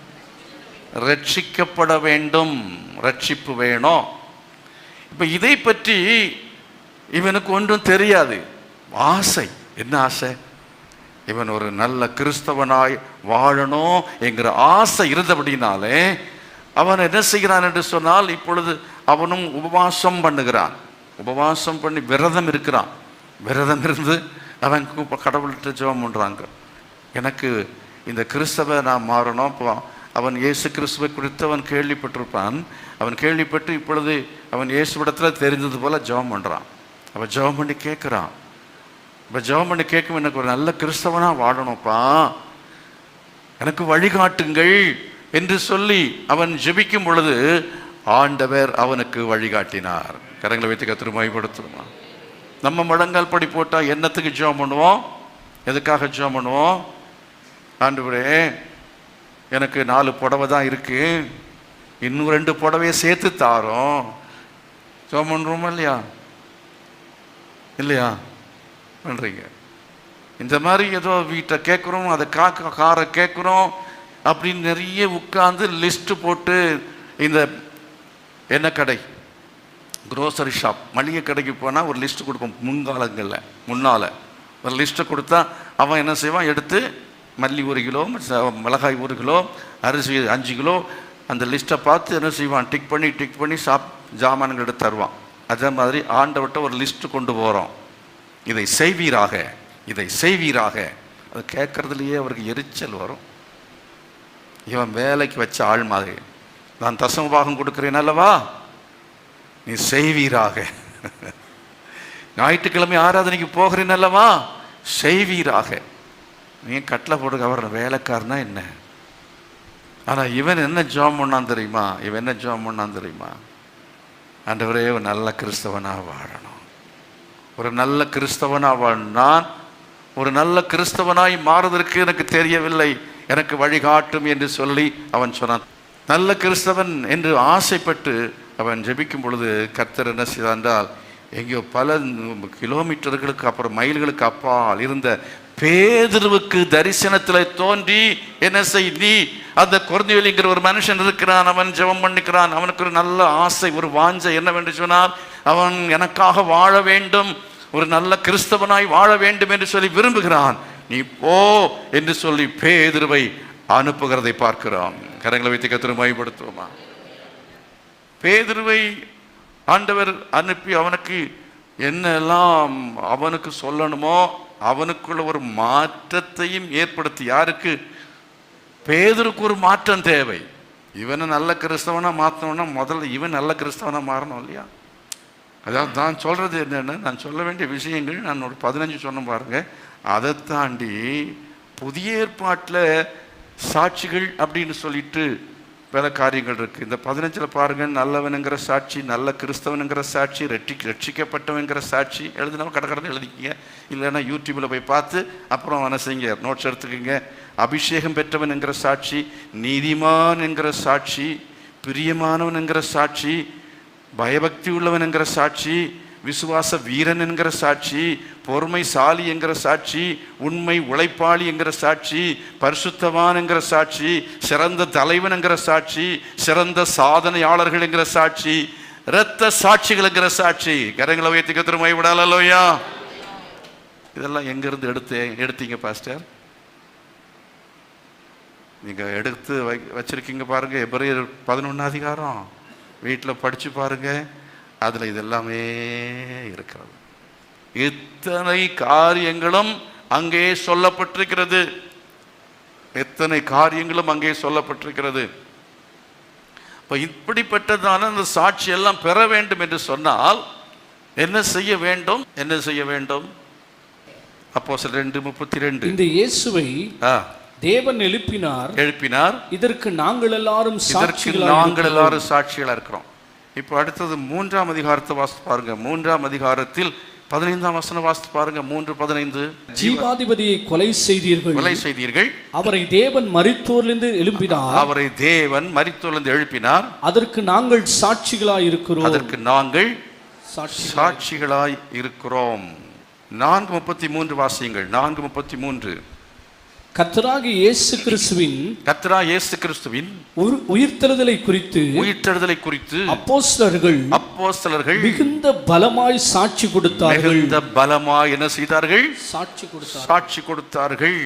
S1: ரட்சிக்கப்பட வேண்டும். ரட்சிப்பு வேணும். இப்ப இதை பற்றி இவனுக்கு ஒன்றும் தெரியாது. ஆசை, என்ன ஆசை? இவன் ஒரு நல்ல கிறிஸ்தவனாய் வாழணும் என்கிற ஆசை இருந்தபடினாலே அவன் என்ன செய்கிறான் என்று சொன்னால், இப்பொழுது அவனும் உபவாசம் பண்ணுகிறான். உபவாசம் பண்ணி விரதம் இருக்கிறான். விரதம் இருந்து அவன் கடவுள்கிட்ட ஜெபம் பண்ணுறாங்க. எனக்கு இந்த கிறிஸ்தவ நான் மாறணும். இப்போ அவன் இயேசு கிறிஸ்துவை குறித்து அவன் கேள்விப்பட்டிருப்பான். அவன் கேள்விப்பட்டு இப்பொழுது அவன் இயேசுவிடத்தில் தெரிந்தது போல ஜெபம் பண்ணுறான். அவன் ஜெபம் பண்ணி கேட்குறான். இப்போ ஜெபம் பண்ணி கேட்கும், எனக்கு ஒரு நல்ல கிறிஸ்தவனாக வாழணும்ப்பா, எனக்கு வழிகாட்டுங்கள் என்று சொல்லி அவன் ஜெபிக்கும் பொழுது ஆண்டவர் அவனுக்கு வழிகாட்டினார். கரங்களை வைத்து கர்த்தரை மகிமைப்படுத்துமா. நம்ம முழங்கால் படி போட்டால் என்னத்துக்கு ஜெபம் பண்ணுவோம்? எதுக்காக ஜெபம் பண்ணுவோம்? ஆண்டவரே, எனக்கு 4 புடவை தான் இருக்கு, இன்னும் 2 புடவையை சேர்த்து தாரோம். ஜெபம் பண்ணுறோமா இல்லையா? இல்லையா? பண்ணுறீங்க. இந்த மாதிரி ஏதோ வீட்டை கேட்குறோம், அதை காரை கேட்குறோம் அப்படின்னு நிறைய உட்கார்ந்து லிஸ்ட்டு போட்டு, இந்த என்ன கடை, க்ரோசரி ஷாப், மளிகை கடைக்கு போனால் ஒரு லிஸ்ட்டு கொடுப்போம். முன்னால் ஒரு லிஸ்ட்டை கொடுத்தா அவன் என்ன செய்வான்? எடுத்து மல்லி 1 கிலோ, மிளகாய் 1 கிலோ, அரிசி 5 கிலோ, அந்த லிஸ்ட்டை பார்த்து என்ன செய்வான்? டிக் பண்ணி ஜாமான்கள் எடுத்து தருவான். அதே மாதிரி ஆண்டவர்கிட்ட ஒரு லிஸ்ட்டு கொண்டு போகிறோம். இதை செய்வீராக, இதை செய்வீராக. அது கேட்கறதுலையே அவருக்கு எரிச்சல் வரும். இவன் வேலைக்கு வச்ச ஆள் மாதிரி, நான் தசம பாகம் கொடுக்குறேன் அல்லவா, நீ செய்வீராக. ஞாயிற்றுக்கிழமை ஆராதனைக்கு போகிறேன் அல்லவா, செய்வீராக. நீ கட்டில் போட்டு கவர்ற வேலைக்காரனா என்ன? ஆனால் இவன் என்ன ஜெபம் பண்ணான் தெரியுமா? இவன் என்ன ஜெபம் பண்ணான் தெரியுமா? ஆண்டவரே, ஒரு நல்ல கிறிஸ்தவனாக வாழணும். ஒரு நல்ல கிறிஸ்தவனாக வாழ்ந்தான். ஒரு நல்ல கிறிஸ்தவனாய் மாறுவதற்கு எனக்கு தெரியவில்லை, எனக்கு வழிகாட்டும் என்று சொல்லி அவன் சொன்னான். நல்ல கிறிஸ்தவன் என்று ஆசைப்பட்டு அவன் ஜெபிக்கும் பொழுது கர்த்தர் என்ன செய்தார் என்றால், எங்கேயோ பல கிலோமீட்டர்களுக்கு அப்புறம் மைல்களுக்கு அப்பால் இருந்த பேதுருவுக்கு தரிசனத்தில் தோன்றி என்ன செய்தி, அந்த கொர்நேலியுங்கிற ஒரு மனுஷன் இருக்கிறான், அவன் ஜெபம் பண்ணிக்கிறான். அவனுக்கு ஒரு நல்ல ஆசை, ஒரு வாஞ்சை என்னவென்று சொன்னால், அவன் எனக்காக வாழ வேண்டும், ஒரு நல்ல கிறிஸ்தவனாய் வாழ வேண்டும் என்று சொல்லி விரும்புகிறான். நீ போ என்று சொல்லி பேதுருவை அனுப்புகிறதை பார்க்கிறோம். கரங்களை வைத்து கர்த்தரை மகிமைப்படுத்துவோமா. பேதுருவை ஆண்டவர் அனுப்பி அவனுக்கு என்னெல்லாம் அவனுக்கு சொல்லணுமோ அவனுக்குள்ள ஒரு மாற்றத்தையும் ஏற்படுத்தி, யாருக்கு? பேதுருக்கு ஒரு மாற்றம் தேவை. இவனை நல்ல கிறிஸ்தவனா மாற்றணும்னா முதல்ல இவன் நல்ல கிறிஸ்தவனா மாறணும் இல்லையா? அதாவது நான் சொல்றது என்னென்னு, நான் சொல்ல வேண்டிய விஷயங்கள் நான் ஒரு 15 சொன்ன பாருங்க. அதை தாண்டி புதிய ஏற்பாட்டில் சாட்சிகள் அப்படின்னு சொல்லிட்டு பல காரியங்கள் இருக்குது. இந்த 15 பாருங்க, நல்லவனுங்கிற சாட்சி, நல்ல கிறிஸ்தவனுங்கிற சாட்சி, ரட்சிக்கப்பட்டவங்கிற சாட்சி. எழுதினவங்க கடற்கடன்னு எழுதிக்கிங்க, இல்லைன்னா யூடியூப்பில் போய் பார்த்து அப்புறம் என்ன செய்யுங்க, நோட்ஸ் எடுத்துக்கோங்க. அபிஷேகம் பெற்றவன் என்கிற சாட்சி, நீதிமான் என்கிற சாட்சி, பிரியமானவன் என்கிற சாட்சி, பயபக்தி உள்ளவன் என்கிற சாட்சி, விசுவாச வீரன் என்கிற சாட்சி, பொறுமைசாலி என்கிற சாட்சி, உண்மை உழைப்பாளி என்கிற சாட்சி, பரிசுத்தவான் என்கிற சாட்சி, சிறந்த தலைவன் என்கிற சாட்சி, சிறந்த சாதனையாளர்கள் என்கிற சாட்சி, இரத்த சாட்சிகள் என்கிற சாட்சி. கரங்களை உயர்த்தி கர்த்தரை மகிமைப்படாலோயா. இதெல்லாம் எங்கிருந்து எடுத்தீங்க பாஸ்டர்? நீங்க எடுத்து வச்சிருக்கீங்க பாருங்க. எபிரேயர் 11 அதிகாரம் வீட்டில் படிச்சு பாருங்க, அதுல இதெல்லாமே இருக்கிறது. இத்தனை காரியங்களும் அங்கே சொல்லப்பட்டிருக்கிறது. எத்தனை காரியங்களும் அங்கே சொல்லப்பட்டிருக்கிறது. இப்போ இப்படிப்பட்டதான அந்த சாட்சி எல்லாம் பெற வேண்டும் என்று சொன்னால் என்ன செய்ய வேண்டும்? என்ன செய்ய வேண்டும்? அப்போஸ்தலர் 2:32.
S2: இந்த இயேசுவை தேவன் எழுப்பினார். இதற்கு நாங்கள் எல்லாரும் சாட்சிகளா இருக்கிறோம்.
S1: இப்போ அடுத்தது 3ஆம் அதிகாரத்தை வாசித்து பாருங்க. 3ஆம் அதிகாரத்தில் 15ஆம் வசனம் வாசித்து பாருங்க. 3:15.
S2: ஜீவாதிபதியை கொலை செய்தீர்கள். அவரை தேவன் மரித்தோரிலிருந்து எழுப்பினார். அதற்கு நாங்கள் சாட்சிகளாய் இருக்கிறோம். 4:33 வாசியுங்கள். 4:33. கர்த்தராகிய இயேசு கிறிஸ்துவின் உயிர்த்தெழுதலை குறித்து அப்போஸ்தலர்கள் மிகுந்த பலமாய் சாட்சி கொடுத்தார்கள். என்ன செய்தார்கள்? சாட்சி கொடுத்தார்கள்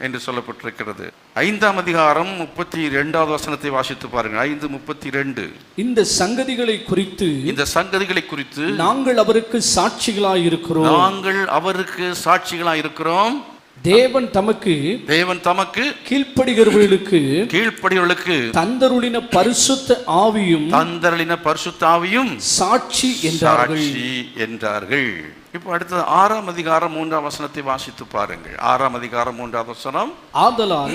S2: என்று சொல்லப்பட்டிருக்கிறது. 5ஆம் அதிகாரம் 32வது வசனத்தை வாசித்து பாருங்கள். 5:32. இந்த சங்கதிகளை குறித்து நாங்கள் அவருக்கு சாட்சிகளாய் இருக்கிறோம். தேவன் தமக்கு கீழ்ப்படிகிறவர்களுக்கு தந்தருளின பரிசுத்த ஆவியும் சாட்சி என்றார்கள். இப்போ அடுத்தது 6ஆம் அதிகாரம் 3ஆம் வசனத்தை வாசித்து பாருங்கள். 6ஆம் அதிகாரம் 3ஆம் வசனம். ஆதலால்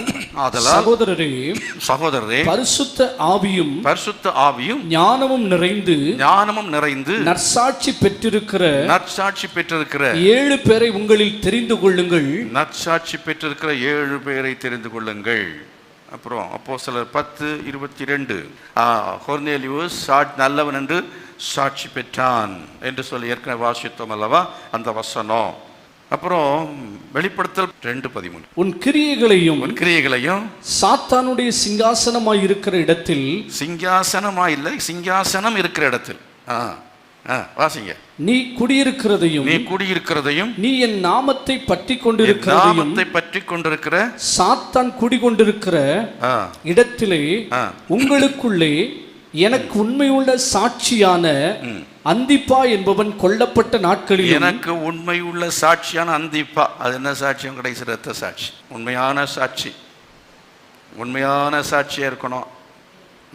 S2: சகோதரரே பரிசுத்த ஆவியும் ஞானமும் நிறைந்து நற்சாட்சி பெற்றிருக்கிற 7 பேரை உங்களில் தெரிந்து கொள்ளுங்கள். அப்புறம் அப்போஸ்தலர் 10:22. கொர்நேலியுஸ் நல்லவன் என்று சாட்சி பெற்றான் என்று சொல்லி ஏற்கனவே வாசித்தோம் அல்லவா அந்த வசனம். அப்புறம் வெளிப்படுத்தல் 2:13. உன் கிரியைகளையும் சாத்தானுடைய சிங்காசனமாய் இருக்கிற இடத்தில், சிங்காசனம் இருக்கிற இடத்தில் வாசிங்க. நீ குடியிருக்கிறதையும் நீ என் நாமத்தை பற்றி கொண்டிருக்கிற சாத்தான் குடிகொண்டிருக்கிற இடத்திலே உங்களுக்குள்ளே எனக்கு உண்மையுள்ள சாட்சியான அந்திப்பா என்பவன் கொல்லப்பட்ட நாட்களில், எனக்கு உண்மையுள்ள சாட்சியான அந்திப்பா, அது என்ன சாட்சியம்? கடைசி இரத்த சாட்சி. உண்மையான சாட்சியா இருக்கணும்.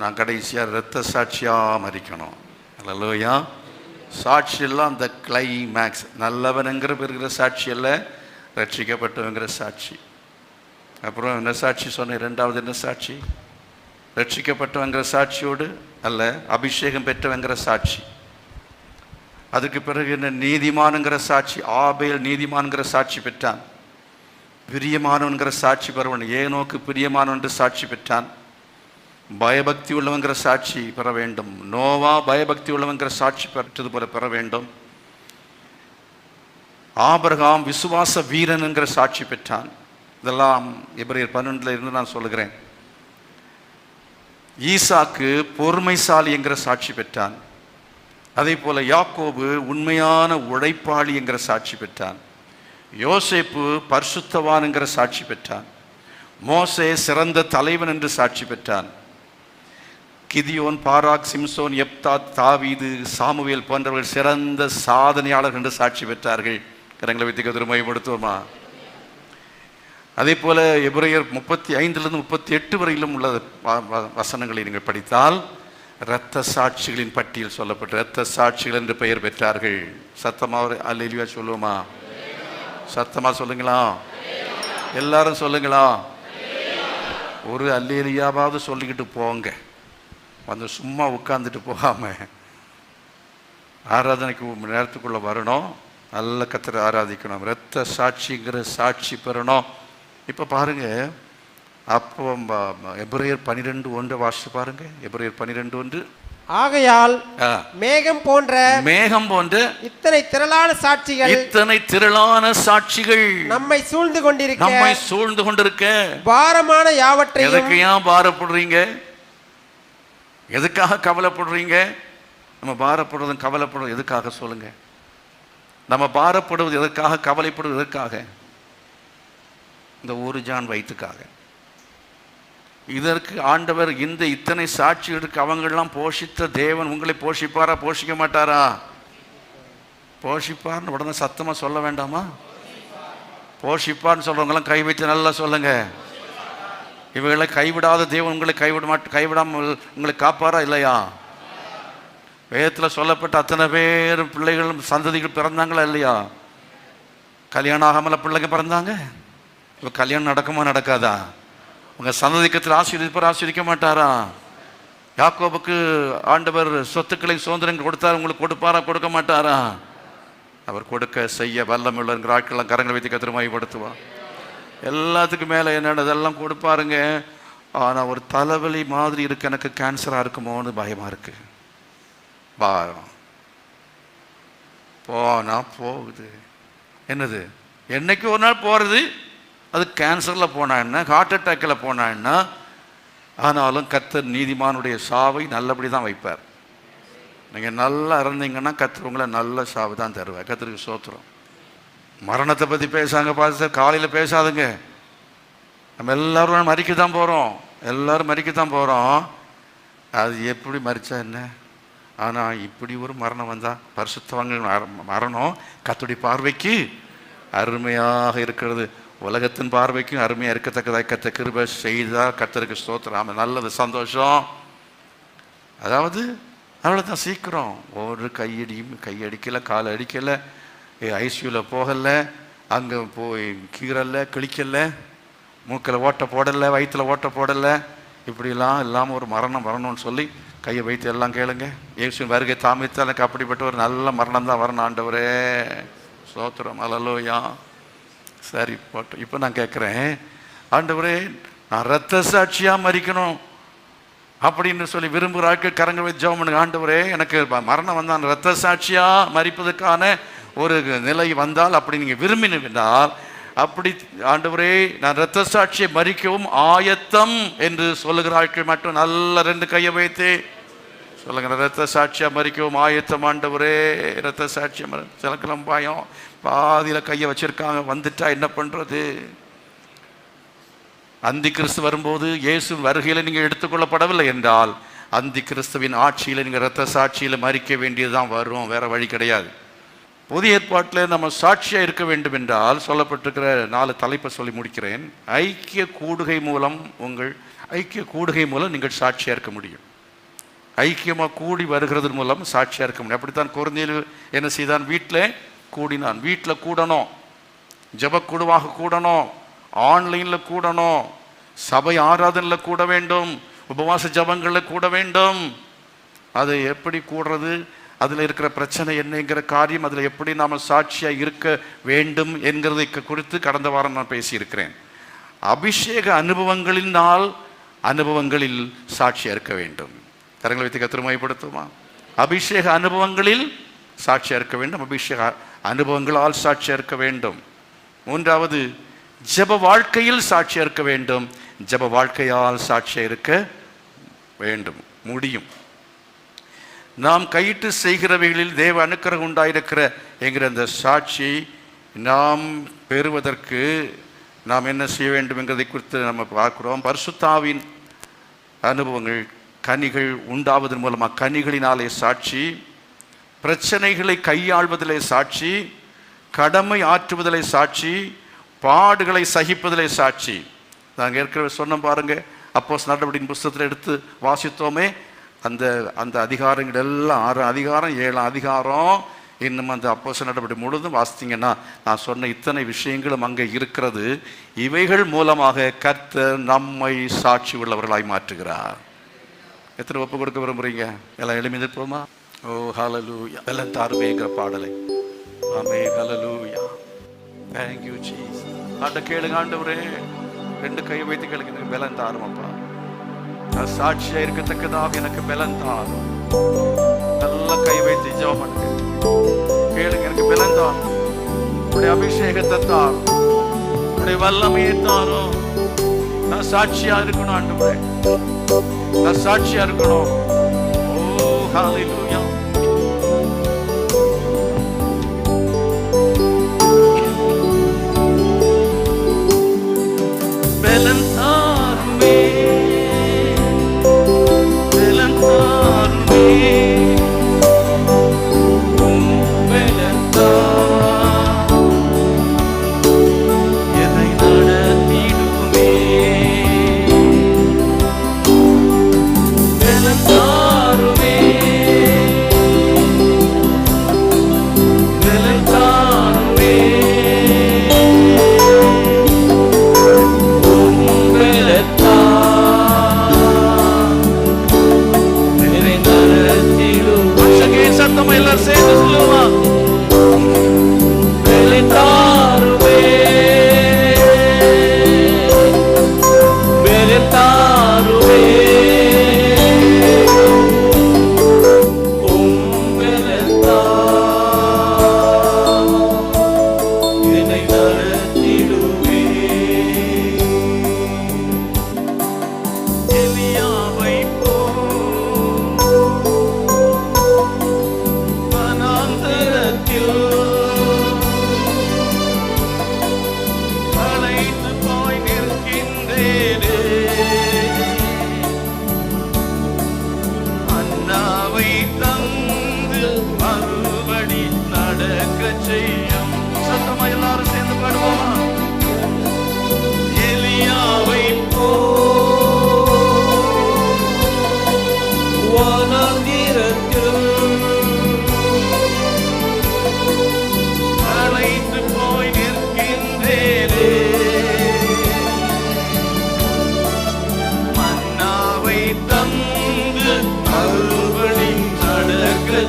S2: நான் கடைசியா இரத்த சாட்சியா மரிக்கணும். அல்லேலூயா. சாட்சி எல்லாம் அந்த கிளைமேக்ஸ். நல்லவனுங்கிற பெறுகிற சாட்சி அல்ல, ரட்சிக்கப்பட்டவங்கிற சாட்சி. அப்புறம் என்ன சாட்சி சொன்ன? 2வது என்ன சாட்சி? ரட்சிக்கப்பட்டவங்கிற சாட்சியோடு அல்ல, அபிஷேகம் பெற்றவங்கிற சாட்சி. அதுக்கு பிறகு என்ன? நீதிமானுங்கிற சாட்சி. ஆபேல் நீதிமான்கிற சாட்சி பெற்றான். பிரியமானவன்கிற சாட்சி பெறவன். ஏனோக்கு பிரியமானவன் என்று சாட்சி பெற்றான். பயபக்தி உள்ளவங்கிற சாட்சி பெற வேண்டும். நோவா பயபக்தி உள்ளவங்கிற சாட்சி பெற்றது போல பெற வேண்டும். ஆபிரகாம் விசுவாச வீரன் என்கிற சாட்சி பெற்றான். இதெல்லாம் எபிரேயர் 12 இருந்து நான் சொல்லுகிறேன். ஈசாக்கு பொறுமைசாலி என்கிற சாட்சி பெற்றான். அதே போல யாக்கோபு உண்மையான உழைப்பாளி என்கிற சாட்சி பெற்றான். யோசேப்பு பரிசுத்தவான் என்கிற சாட்சி பெற்றான். மோசே சிறந்த தலைவன் என்று சாட்சி பெற்றான். கிதியோன், பாராக், சிம்சோன், யெப்தா, தாவீது, சாமுவேல் போன்றவர்கள் சிறந்த சாதனையாளர்கள் என்று சாட்சி பெற்றார்கள். கரங்களை வைத்து கர்த்தரை மகிமைப்படுத்துவோமா? அதே போல எபிரேயர் 35 38 வரையிலும் உள்ள வசனங்களை நீங்கள் படித்தால் இரத்த சாட்சிகளின் பட்டியல் சொல்லப்பட்ட இரத்த சாட்சிகள் என்று பெயர் பெற்றார்கள். சத்தமாக அல்லேலூயா சொல்லுவோமா? சத்தமா சொல்லுங்களா? எல்லாரும் சொல்லுங்களா? ஒரு அல்லேலூயாவாவது சொல்லிக்கிட்டு போங்க. வந்து சும்மா உட்கார்ந்துட்டு போகாம ஆராதனைக்கு நேரத்துக்குள்ள வரணும். நல்ல கர்த்தரை ஆராதிக்கணும். இரத்த சாட்சிங்கிற சாட்சி பெறணும். இப்போ பாருங்க, அப்போ எபிரேயர் 12:1 வாசித்து பாருங்க. எபிரேயர் 12:1.
S3: ஆகையால் மேகம் போன்ற இத்தனை திரளான சாட்சிகள் நம்மை சூழ்ந்து கொண்டிருக்க பாரமான யாவற்றையும்.
S1: எதுக்கு ஏன் பாரப்படுறீங்க? எதுக்காக கவலைப்படுறீங்க? நம்ம பாரப்படுவதும் கவலைப்படுவது எதுக்காக சொல்லுங்க? நம்ம பாரப்படுவது எதற்காக? கவலைப்படுவது எதற்காக? இந்த ஒரு ஜான் வயிற்றுக்காக. இதற்கு ஆண்டவர் இந்த இத்தனை சாட்சிகளுக்கு அவங்களெல்லாம் போஷித்த தேவன் உங்களை போஷிப்பாரா? போஷிக்க மாட்டாரா? போஷிப்பார்னு உடனே சத்தமாக சொல்ல வேண்டாமா? போஷிப்பார்னு சொல்கிறவங்களாம் கை வைத்து நல்லா சொல்லுங்க. இவர்களை கைவிடாத தேவன் உங்களை கைவிடாமல் உங்களை காப்பாரா இல்லையா? வேதத்தில் சொல்லப்பட்ட அத்தனை பேர் பிள்ளைகளும் சந்ததிகள் பிறந்தாங்களா இல்லையா? கல்யாணம் ஆகாமல பிள்ளைங்க பிறந்தாங்க. இப்போ கல்யாணம் நடக்குமா நடக்காதா? உங்கள் சந்ததிக்கத்தில் ஆசீர்வதிக்க மாட்டாரா? யாக்கோபுக்கு ஆண்டவர் சொத்துக்களை சுதந்திரங்கள் கொடுத்தார், உங்களுக்கு கொடுப்பாரா? கொடுக்க மாட்டாரா?
S2: அவர் கொடுக்க செய்ய வல்லமுள்ளங்கிற ஆட்கள்லாம் கரங்களை வைத்து கர்த்தரை மகிமைப்படுத்துவார். எல்லாத்துக்கும் மேலே என்னென்னதெல்லாம் கொடுப்பாருங்க. ஆனால் ஒரு தலைவலி மாதிரி இருக்கு, எனக்கு கேன்சராக இருக்குமோன்னு பயமாக இருக்கு. போனா போகுது, என்னது என்னைக்கு ஒரு நாள் போகிறது. அது கேன்சரில் போனா என்ன, ஹார்ட் அட்டாக்கில் போனா என்ன, ஆனாலும் கர்த்தர் நீதிமானுடைய சாவை நல்லபடி தான் வைப்பார். நீங்கள் நல்லா இருந்தீங்கன்னா கர்த்தர் உங்களை நல்ல சாவு தான் தருவார். கர்த்தருக்கு ஸ்தோத்திரம். மரணத்தை பற்றி பேசாங்க பாஸ்டர், காலையில் பேசாதுங்க. நம்ம எல்லாரும் மறிக்க தான் போகிறோம், எல்லாரும் மறிக்கத்தான் போகிறோம். அது எப்படி மறிச்சா என்ன, ஆனால் இப்படி ஒரு மரணம் வந்தால் பரிசுத்தவான்கள் மரணம் கர்த்தருடைய பார்வைக்கு அருமையாக இருக்கிறது. உலகத்தின் பார்வைக்கும் அருமையாக இருக்கத்தக்கதாக கர்த்தர் கிருபை செய்தால் கர்த்தருக்கு ஸ்தோத்திரம். நல்லது, சந்தோஷம். அதாவது அவ்வளோதான், சீக்கிரம் ஒரு கையடிக்கலை, கால் அடிக்கலை, ஐசியூவில் போகலை, அங்கே போய் கீரலை, கிழிக்கலை, மூக்கில் ஓட்ட போடலை, வயிற்றில் ஓட்ட போடலை, இப்படிலாம் இல்லாமல் ஒரு மரணம் வரணும்னு சொல்லி கையை வைத்து எல்லாம் கேளுங்க. இயேசுவின் வருகை தாமித்தால் எனக்கு அப்படிப்பட்ட ஒரு நல்ல மரணம் தான் வரணும் ஆண்டவரே. ஸ்தோத்திரம், அல்லேலூயா. சரி போட்டு இப்போ நான் கேட்குறேன், ஆண்டவரே நான் இரத்த சாட்சியாக மறிக்கணும் அப்படின்னு சொல்லி விரும்புகிற ஆட்கள் கரங்க வச்சு ஜெபம் பண்ணுங்க. ஆண்டவரே எனக்கு மரணம் வந்தால் இரத்த சாட்சியாக மறிப்பதற்கான ஒரு நிலை வந்தால், அப்படி நீங்கள் விரும்பினால், அப்படி ஆண்டவரே நான் இரத்த சாட்சியை மறிக்கவும் ஆயத்தம் என்று சொல்லுகிற ஆட்கள் மட்டும் நல்ல 2 கையை வைத்து சொல்லுங்க. இரத்த சாட்சியா மறிக்கவும் ஆயத்தம் ஆண்டவரே. இரத்த சாட்சியம் சிலக்கெல்லாம் பயம், பாதியில் கையை வச்சிருக்காங்க, வந்துட்டா என்ன பண்றது? அந்தி கிறிஸ்து வரும்போது இயேசு வருகையில் நீங்கள் எடுத்துக்கொள்ளப்படவில்லை என்றால் அந்தி கிறிஸ்துவின் ஆட்சியில் நீங்கள் இரத்த சாட்சியில் மறிக்க வேண்டியதுதான் வரும், வேற வழி கிடையாது. புதிய ஏற்பாட்டில் நம்ம சாட்சியாக இருக்க வேண்டும் என்றால் சொல்லப்பட்டிருக்கிற 4 தலைப்பை சொல்லி முடிக்கிறேன். ஐக்கிய கூடுகை மூலம் நீங்கள் சாட்சியாக இருக்க முடியும். ஐக்கியமாக கூடி வருகிறது மூலம் சாட்சியாக இருக்க முடியும். அப்படித்தான் கொரிந்தியர் என்ன செய்தான்? வீட்டில் கூடினான். வீட்டில் கூடணும், ஜெபக்குழுவாக கூடணும், ஆன்லைனில் கூடணும், சபை ஆராதனையில் கூட வேண்டும், உபவாச ஜபங்களில் கூட வேண்டும். அது எப்படி கூடுறது, அதில் இருக்கிற பிரச்சனை என்னங்கிற காரியம், அதில் எப்படி நாம் சாட்சியாக இருக்க வேண்டும் என்கிறதை குறித்து கடந்த வாரம் நான் பேசியிருக்கிறேன். அபிஷேக அனுபவங்களில் சாட்சியாக இருக்க வேண்டும். கரங்களை வைத்து கர்த்தரை மகிமைப்படுத்துமா? அபிஷேக அனுபவங்களில் சாட்சியாக இருக்க வேண்டும், அபிஷேக அனுபவங்களால் சாட்சியாக இருக்க வேண்டும். 3வது ஜெப வாழ்க்கையில் சாட்சியாக இருக்க வேண்டும், ஜெப வாழ்க்கையால் சாட்சியாக இருக்க வேண்டும் முடியும். நாம் கையிட்டு செய்கிறவைகளில் தேவ அனுக்கிரகம் உண்டாயிருக்கிற என்கிற அந்த சாட்சியை நாம் பெறுவதற்கு நாம் என்ன செய்ய வேண்டும் என்கிறதை குறித்து நம்ம பார்க்கிறோம். பரிசுத்தாவின் அனுபவங்கள், கனிகள் உண்டாவதன் மூலமாக கனிகளினாலே சாட்சி, பிரச்சனைகளை கையாள்வதிலே சாட்சி, கடமை ஆற்றுவதிலே சாட்சி, பாடுகளை சகிப்பதிலே சாட்சி. நாங்கள் ஏற்கனவே சொன்னோம் பாருங்க, அப்போஸ்தலர் நடவடிக்கையின் புஸ்தகத்தில் எடுத்து வாசித்தோமே, அந்த அதிகாரங்கள் எல்லாம் 6 அதிகாரம் 7 அதிகாரம் இன்னும் அந்த அப்போஸ்தலர் நடவடிக்கை முழுதும் வாசித்தீங்கன்னா நான் சொன்ன இத்தனை விஷயங்களும் அங்கே இருக்கிறது. இவைகள் மூலமாக கர்த்தர் நம்மை சாட்சி உள்ளவர்களாய் மாற்றுகிறார். எத்தனை ஒப்பு கொடுக்க விரும்புறீங்க? எல்லாம் எழுமிருப்போமா? ஓ ஹல்லேலூயா. பலன் தாருமேங்கிற பாடலை. ஆமென், ஹல்லேலூயா. Thank you Jesus. கேளுங்க ஆண்டவரே, 2 கையை வைத்து கேளுங்க, எனக்கு பலன் தாருமப்பா, நான் சாட்சியா இருக்கத்தக்கதாக எனக்கு பலன் தாரும். நல்ல கை வைத்து ஜெபம் பண்ணுங்க, கேளுங்க, எனக்கு பலன் தாரும், உடைய அபிஷேகத்தை தாரும், உடைய வல்லமையை தாரும். நான் சாட்சியா இருக்கணும் ஆண்டவரே, நான் சாட்சியா இருக்கணும். ஓ ஹல்லேலூயா.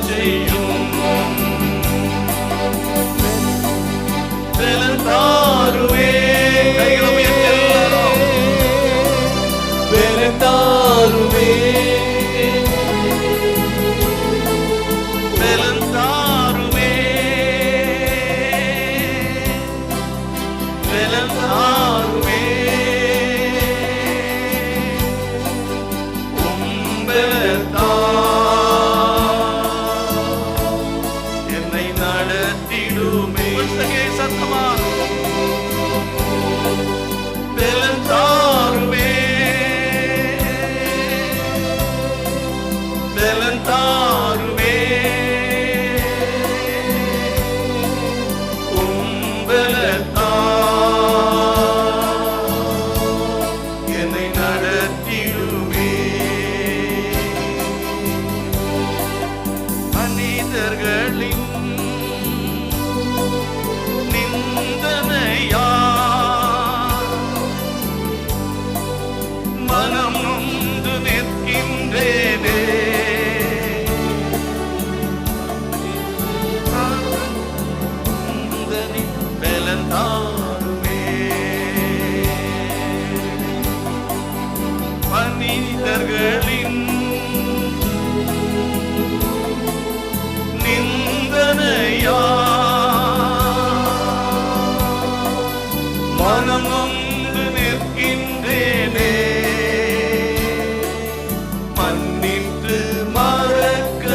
S2: செய்யும். பலன் தாருமே. கைகளும் எல்லாரும் பலன் தாருமே. பலன் தாருமே. பலன் தாருமே. என்னை நடத்திடுமே. சத்தமா பலன் தாருமே. பலன் தாருமே. உம்பலத்தா என்னை நடத்திடுமே. மனிதர்களின் நிந்தனையா மனம் நொந்து நிற்கின்றேனே. பலன் தாருமே. மனிதர்களின் நிந்தனையா மனம் நொந்து நிற்கின்றேனே. மன்னித்து மறக்க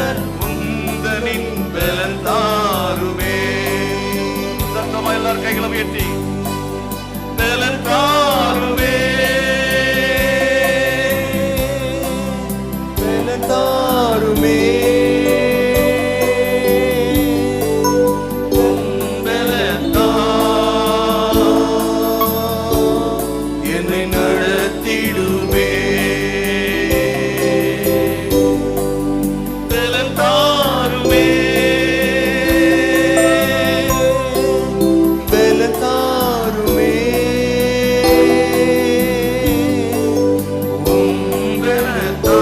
S2: உந்தனின் பலன் தாருமே. சத்தமா எல்லாரும் கைகளை உயர்த்தி பலன் தாருமே. பலன் தாருமே. என்னை நடத்திடுமே. பலன் தாருமே. பலன் தாருமே. உம்பலத்தா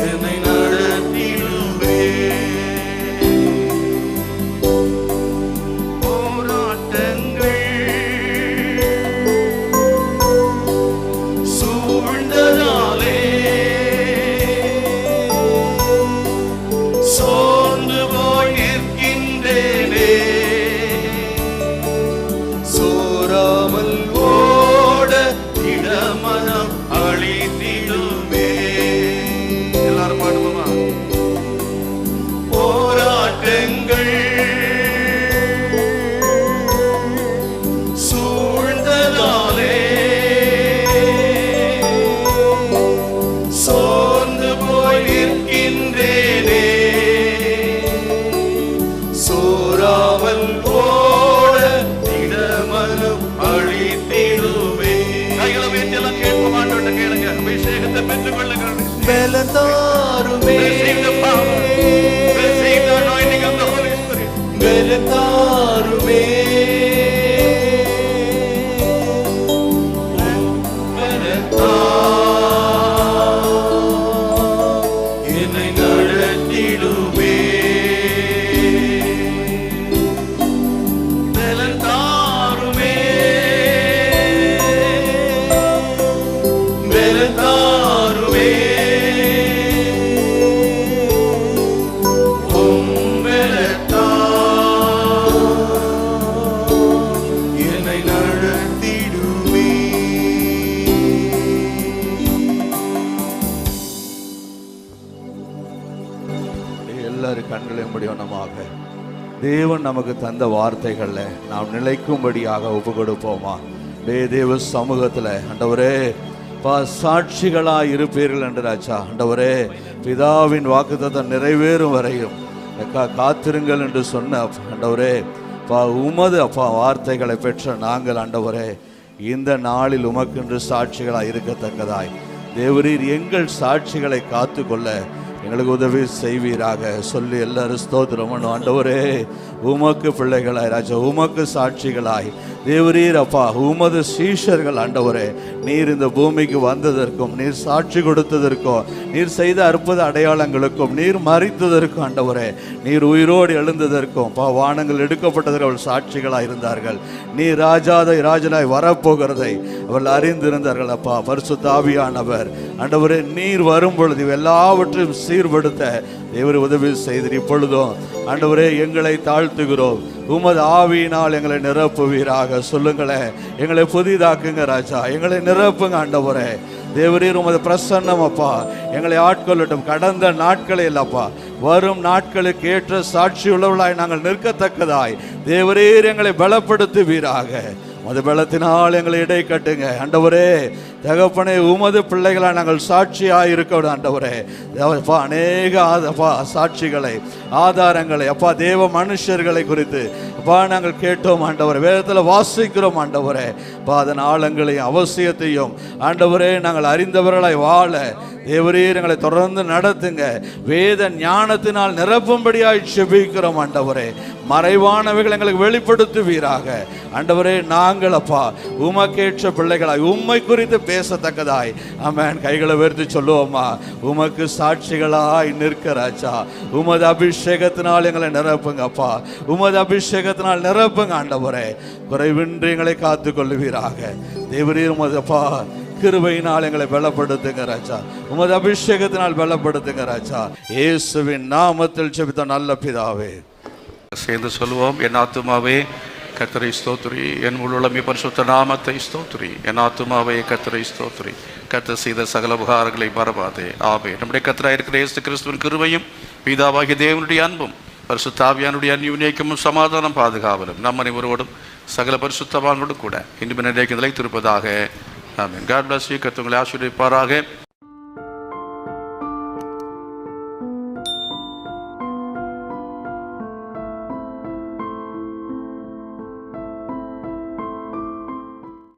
S2: என்னை நடத்திடுமே. சூழ்ந்ததாலே சோர்ந்து போய் நிற்கின்றேனே. சோராமல் ஓட இடமனம் அழித்திடுமே. எல்லாரும் பாடுவோமா? போராட்டங்கள் சூழ்ந்ததாலே சோர்ந்து போய் நிற்கின்றேனே. சோராமல் ஓட இடமனம் அழித்திடுமே. கைகளை வைத்து எல்லாம் கேட்க மாட்டோம். கேளுங்க. அபிஷேகத்தை பெற்றுக் கொள்ளுங்கள். பலன் தாருமே. பலன் தாருமே. என்னை நடத்திடுமே. பலன் தாருமே. பலன் தாருமே. உம்பலத்தா என்னை நடத்திடுமே.
S4: எல்லாரும் கண்களையும் முடிவனமாக தேவன் நமக்கு தந்த வார்த்தைகளில் நாம் நிலைக்கும்படியாக ஒப்பு கொடுப்போமா? தேவ சமூகத்தில் ஆண்டவரே சாட்சிகளாக இருப்பீர்கள் என்று ராஜா. ஆண்டவரே பிதாவின் வாக்குத்தத்தம் நிறைவேறும் வரையும் காத்திருங்கள் என்று சொன்ன ஆண்டவரே உமது வார்த்தைகளை பெற்ற நாங்கள் ஆண்டவரே இந்த நாளில் உமக்கென்று சாட்சிகளாக இருக்கத்தக்கதாய் தேவரீர் எங்கள் சாட்சிகளை காத்து கொள்ள எங்களுக்கு உதவி செய்வீராக சொல்லி எல்லாரும் ஸ்தோத்திரம். ஆண்டவரே உமக்கு பிள்ளைகளாய் ராஜா, உமக்கு சாட்சிகளாய் தேவரீர் அப்பா உமது சீஷர்கள் ஆண்டவரே, நீர் இந்த பூமிக்கு வந்ததற்கும், நீர் சாட்சி கொடுத்ததற்கும், நீர் செய்த அற்புத அடையாளங்களுக்கும், நீர் மரித்ததற்கும் ஆண்டவரே, நீர் உயிரோடு எழுந்ததற்கும் வானங்கள் எடுக்கப்பட்டதற்கு அவள் சாட்சிகளாக இருந்தார்கள். நீர் ராஜனாய் வரப்போகிறதை அவள் அறிந்திருந்தார்கள். அப்பா பரிசுத்த ஆவியானவர் ஆண்டவரே, நீர் வரும் பொழுது எல்லாவற்றையும் சீர்படுத்த தேவரீர் உதவி செய்தீர். இப்பொழுதும் ஆண்டவரே எங்களை தாழ்த்துகிறோம், உமது ஆவியினால் எங்களை நிரப்புவீராக. சொல்லுங்களேன், எங்களை புதிதாக்குங்க ராஜா, எங்களை நிரப்புங்க ஆண்டவரே. தேவரீர் உமது பிரசன்னம் அப்பா எங்களை ஆட்கொள்ளட்டும். கடந்த நாட்களே இல்லப்பா, வரும் நாட்களுக்கு ஏற்ற சாட்சி உள்ளவர்களாய் நாங்கள் நிற்கத்தக்கதாய் தேவரீர் எங்களை பலப்படுத்துவீராக. உமது பலத்தினால் எங்களை இடை கட்டுங்க ஆண்டவரே. தகப்பனே, உமது பிள்ளைகளாக நாங்கள் சாட்சியாக இருக்கணும் ஆண்டவரே. அப்பா அநேக சாட்சிகளை, ஆதாரங்களை அப்பா தேவ மனுஷர்களை குறித்து அப்பா நாங்கள் கேட்டோம் ஆண்டவரே, வேதத்தில் வாசிக்கிறோம் ஆண்டவரே. அப்பா அதன் ஆழங்களையும் அவசியத்தையும் ஆண்டவரே நாங்கள் அறிந்தவர்களாய் வாழ தேவரீர் எங்களை தொடர்ந்து நடத்துங்க. வேத ஞானத்தினால் நிரப்பும்படியாய் செபிக்கிறோம் ஆண்டவரே. மறைவானவைகள் எங்களுக்கு வெளிப்படுத்துவீராக ஆண்டவரே. நாங்கள் அப்பா உமக்கேற்ற பிள்ளைகளாய் உம்மை குறித்து பேசத்தக்கதாய் ஆமென் கைகளை உயர்த்தி சொல்லுவோமா, உமக்கு சாட்சிகளாய் நிற்க ராஜா. உமது அபிஷேகத்தினால் எங்களை நிரப்புங்க அப்பா, உமது அபிஷேகத்தினால் நிரப்புங்க ஆண்டவரே. குறைவின்றி எங்களை காத்து கொள்ளுவீராக தேவரீர். உமது அப்பா கிருபையினால் எங்களை பலப்படுத்துங்க ராஜா, உமது அபிஷேகத்தினால் பலப்படுத்துங்க ராஜா. இயேசுவின் நாமத்தில் ஜெபித்த நல்ல பிதாவே.
S2: சேர்ந்து சொல்லுவோம், என் ஆத்துமாவே கர்த்தரை ஸ்தோத்திரி, என் உள்ளமே பரிசுத்த நாமத்தை ஸ்தோத்திரி, என் ஆத்துமாவே கர்த்தரை ஸ்தோத்திரி, கர்த்தர் செய்த சகல உபகாரங்களை மறவாதே. ஆமென். நம்முடைய கர்த்தராய் இருக்கிற இயேசு கிறிஸ்துவின் கிருபையும் பிதாவாகிய தேவனுடைய அன்பும் பரிசுத்த ஆவியானுடைய அந்யோன்யமும் சமாதானம் பாதுகாவலும் நம் அனைவரோடும் சகல பரிசுத்தவான்களோடும் கூட இன்று நிலைக்கு நிலைத்திருப்பதாக. ஆமென். God bless you. கர்த்தர் உங்களை ஆசீர்வதிப்பாராக.